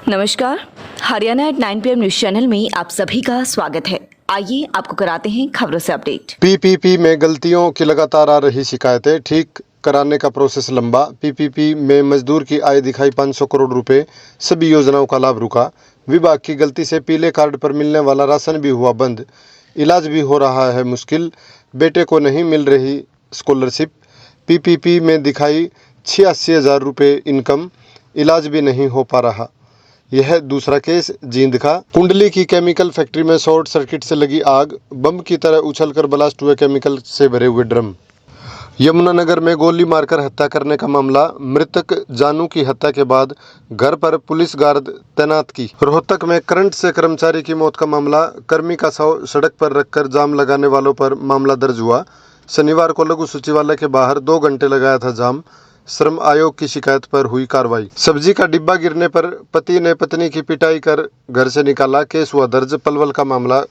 नमस्कार। Haryana at 9 PM news channel में आप सभी का स्वागत है। आइए आपको कराते हैं खबरों से अपडेट। पीपीपी में गलतियों की लगातार आ रही शिकायतें, ठीक कराने का प्रोसेस लंबा। पीपीपी में मजदूर की आय दिखाई 500 करोड़ रुपए, सभी योजनाओं का लाभ रुका। विभाग की गलती से पीले कार्ड पर मिलने वाला राशन भी हुआ बंद। इलाज भी हो रहा है मुश्किल, बेटे को नहीं मिल रही स्कॉलरशिप। पीपीपी में दिखाई 86,000 रुपये इनकम, इलाज भी नहीं हो पा रहा। यह दूसरा केस जींद का। कुंडली की केमिकल फैक्ट्री में शॉर्ट सर्किट से लगी आग, बम की तरह उछलकर ब्लास्ट हुए केमिकल से भरे हुए ड्रम। यमुनानगर में गोली मारकर हत्या करने का मामला, मृतक जानू की हत्या के बाद घर पर पुलिस गार्ड तैनात की। रोहतक में करंट से कर्मचारी की मौत का मामला, कर्मी का शव सड़क पर रखकर जाम लगाने वालों पर मामला दर्ज हुआ। शनिवार को लघु सचिवालय के बाहर 2 घंटे लगाया था जाम। श्रम आयोग की शिकायत पर हुई कार्रवाई। सब्जी का डिब्बा गिरने पर पति ने पत्नी की पिटाई कर घर से निकाला, केस हुआ दर्ज। पलवल का मामला,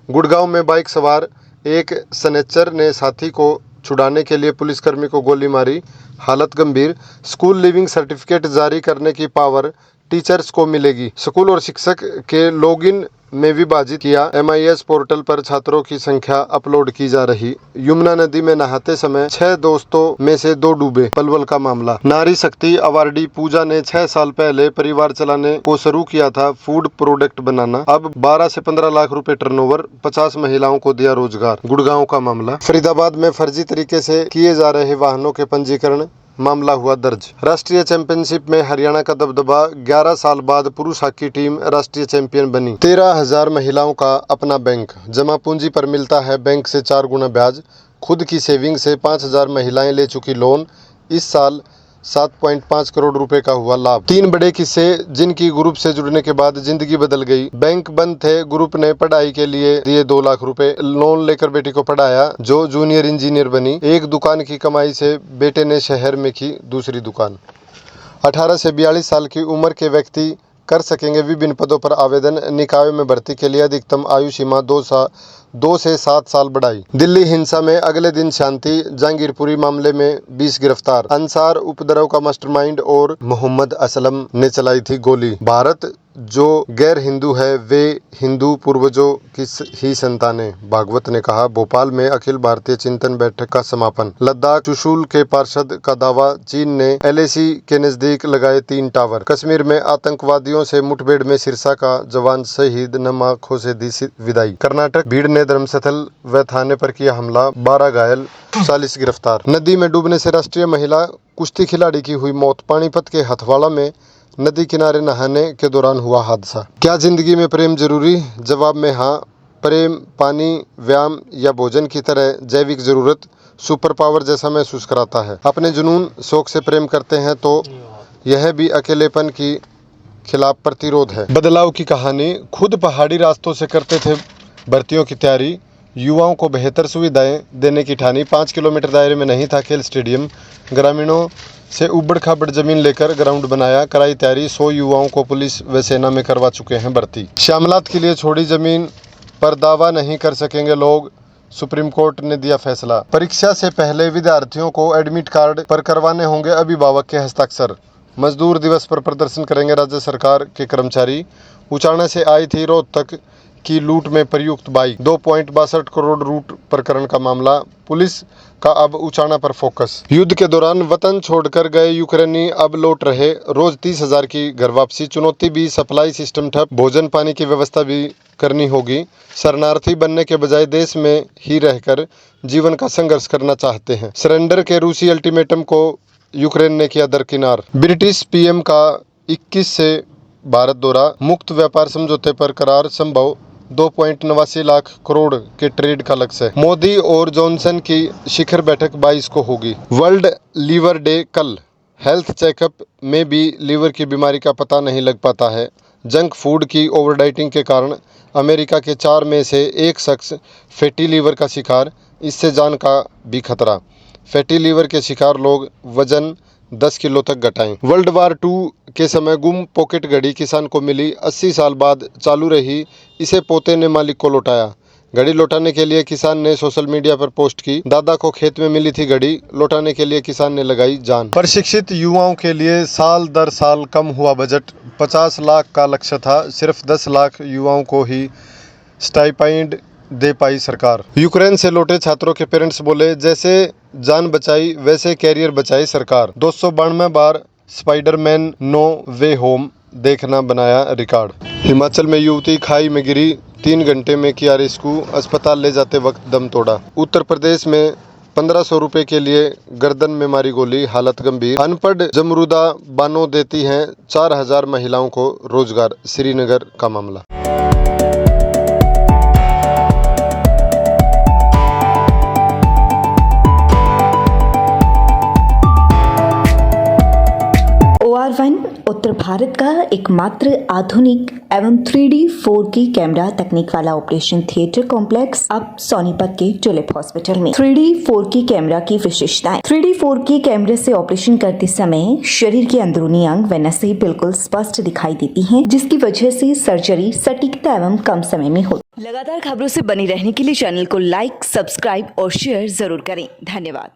गुड़गांव में बाइक सवार एक सनेचर ने साथी को छुड़ाने के लिए पुलिसकर्मी को गोली मारी, हालत गंभीर। स्कूल लिविंग सर्टिफिकेट जारी करने की पावर टीचर्स को मिलेगी। स्कूल और शिक्षक के लॉगिन में विभाजित किया। MIS पोर्टल पर छात्रों की संख्या अपलोड की जा रही। यमुना नदी में नहाते समय 6 दोस्तों में से 2 डूबे, पलवल का मामला। नारी शक्ति अवार्डी पूजा ने 6 साल पहले परिवार चलाने को शुरू किया था फूड प्रोडक्ट बनाना। अब 12 से 15 लाख रुपए टर्नओवर, 50 महिलाओं को दिया रोजगार। गुड़गांव का मामला, फरीदाबाद में फर्जी तरीके से किए जा रहे वाहनों के पंजीकरण, मामला हुआ दर्ज। राष्ट्रीय चैंपियनशिप में हरियाणा का दबदबा, 11 साल बाद पुरुष हॉकी टीम राष्ट्रीय चैंपियन बनी। 13,000 महिलाओं का अपना बैंक, जमा पूंजी पर मिलता है बैंक से 4 गुना ब्याज। खुद की सेविंग से 5,000 महिलाएं ले चुकी लोन। इस साल 7.5 करोड़ रुपए का हुआ लाभ। 3 बड़े किस्से जिनकी ग्रुप से जुड़ने के बाद जिंदगी बदल गई। बैंक बंद थे, ग्रुप ने पढ़ाई के लिए दिए 2 लाख रुपए, लोन लेकर बेटी को पढ़ाया जो जूनियर इंजीनियर बनी। एक दुकान की कमाई से बेटे ने शहर में की दूसरी दुकान। 18 से 42 साल की उम्र के व्यक्ति कर सकेंगे विभिन्न पदों पर आवेदन। निकायों में भर्ती के लिए अधिकतम आयु सीमा 2 से 7 साल बढ़ाई। दिल्ली हिंसा में अगले दिन शांति, जहांगीरपुरी मामले में 20 गिरफ्तार। अंसार उपद्रव का मास्टरमाइंड और मोहम्मद असलम ने चलाई थी गोली। भारत जो गैर हिंदू है वे हिंदू पूर्वजों की ही संतानें, भागवत ने कहा। भोपाल में अखिल भारतीय चिंतन बैठक का समापन। लद्दाख चुशूल के पार्षद का दावा, चीन ने LAC के नजदीक लगाए 3 टावर। कश्मीर में आतंकवादियों से मुठभेड़ में सिरसा का जवान शहीद, नम आंखों से दी विदाई। कर्नाटक, भीड़ ने धर्मस्थल व थाने पर किया हमला, 12 घायल, 40 गिरफ्तार। नदी में डूबने से राष्ट्रीय महिला कुश्ती खिलाड़ी की हुई मौत। पानीपत के हथवाड़ा में नदी किनारे नहाने के दौरान हुआ हादसा। क्या जिंदगी में प्रेम जरूरी? जवाब में हाँ। प्रेम पानी, व्यायाम या भोजन की तरह जैविक जरूरत, सुपर पावर जैसा महसूस कराता है। अपने जुनून शौक से प्रेम करते हैं तो यह भी अकेलेपन की खिलाफ प्रतिरोध है। बदलाव की कहानी, खुद पहाड़ी रास्तों से करते थे भर्तियों की तैयारी, युवाओं को बेहतर सुविधाएं देने की ठानी। 5 किलोमीटर दायरे में नहीं था खेल स्टेडियम, ग्रामीणों से उबड़ खाबड़ जमीन लेकर ग्राउंड बनाया, कराई तैयारी। 100 युवाओं को पुलिस व सेना में करवा चुके हैं भर्ती। श्यामलात के लिए छोड़ी जमीन पर दावा नहीं कर सकेंगे लोग, सुप्रीम कोर्ट ने दिया फैसला। परीक्षा से पहले विद्यार्थियों को एडमिट कार्ड पर करवाने होंगे अभिभावक के हस्ताक्षर। मजदूर दिवस पर प्रदर्शन करेंगे राज्य सरकार के कर्मचारी। उचाना से आई थी रोहतक की लूट में प्रयुक्त बाइक। 2.62 करोड़ लूट प्रकरण का मामला, पुलिस का अब उचाना पर फोकस। युद्ध के दौरान वतन छोड़कर गए यूक्रेनी अब लौट रहे, रोज 30,000 की घर वापसी। चुनौती भी, सप्लाई सिस्टम ठप, भोजन पानी की व्यवस्था भी करनी होगी। शरणार्थी बनने के बजाय देश में ही रहकर जीवन का संघर्ष करना चाहते हैं। सरेंडर के रूसी अल्टीमेटम को यूक्रेन ने किया दरकिनार। ब्रिटिश PM का 21 से भारत दौरा, मुक्त व्यापार समझौते पर करार संभव। 2.89 लाख करोड़ के ट्रेड का लक्ष्य। मोदी और जॉनसन की शिखर बैठक 22 को होगी। वर्ल्ड लीवर डे कल। हेल्थ चेकअप में भी लीवर की बीमारी का पता नहीं लग पाता है। जंक फूड की ओवरडाइटिंग के कारण अमेरिका के 4 में से 1 शख्स फैटी लीवर का शिकार, इससे जान का भी खतरा। फैटी लीवर के शिकार लोग वजन 10 किलो तक घटाएं। वर्ल्ड वार 2 के समय गुम पॉकेट घड़ी किसान को मिली, 80 साल बाद चालू रही, इसे पोते ने मालिक को लौटाया। घड़ी लौटाने के लिए किसान ने सोशल मीडिया पर पोस्ट की। दादा को खेत में मिली थी घड़ी, लौटाने के लिए किसान ने लगाई जान। प्रशिक्षित युवाओं के लिए साल दर साल कम हुआ बजट। 50 लाख का लक्ष्य था, सिर्फ 10 लाख युवाओं को ही स्टाइपेंड दे पाई सरकार। यूक्रेन से लौटे छात्रों के पेरेंट्स बोले, जैसे जान बचाई वैसे कैरियर बचाई सरकार। 292 बार स्पाइडरमैन नो वे होम देखना बनाया रिकॉर्ड। हिमाचल में युवती खाई में गिरी, 3 घंटे में किया रेस्क्यू, अस्पताल ले जाते वक्त दम तोड़ा। उत्तर प्रदेश में 1500 रुपए के लिए गर्दन में मारी गोली, हालत गंभीर। अनपढ़ जमरूदा बानो देती हैं 4000 महिलाओं को रोजगार, श्रीनगर का मामला। OR1 उत्तर भारत का एकमात्र आधुनिक एवं 3D 4K कैमरा तकनीक वाला ऑपरेशन थिएटर कॉम्प्लेक्स अब सोनीपत के टुलिप हॉस्पिटल में। 3D 4K कैमरा की विशेषताएं। 3D 4K कैमरे से ऑपरेशन करते समय शरीर के अंदरूनी अंग व नसें बिल्कुल स्पष्ट दिखाई देती हैं, जिसकी वजह से सर्जरी सटीकता एवं कम समय में होती। लगातार खबरों से बनी रहने के लिए चैनल को लाइक, सब्सक्राइब और शेयर जरूर करें। धन्यवाद।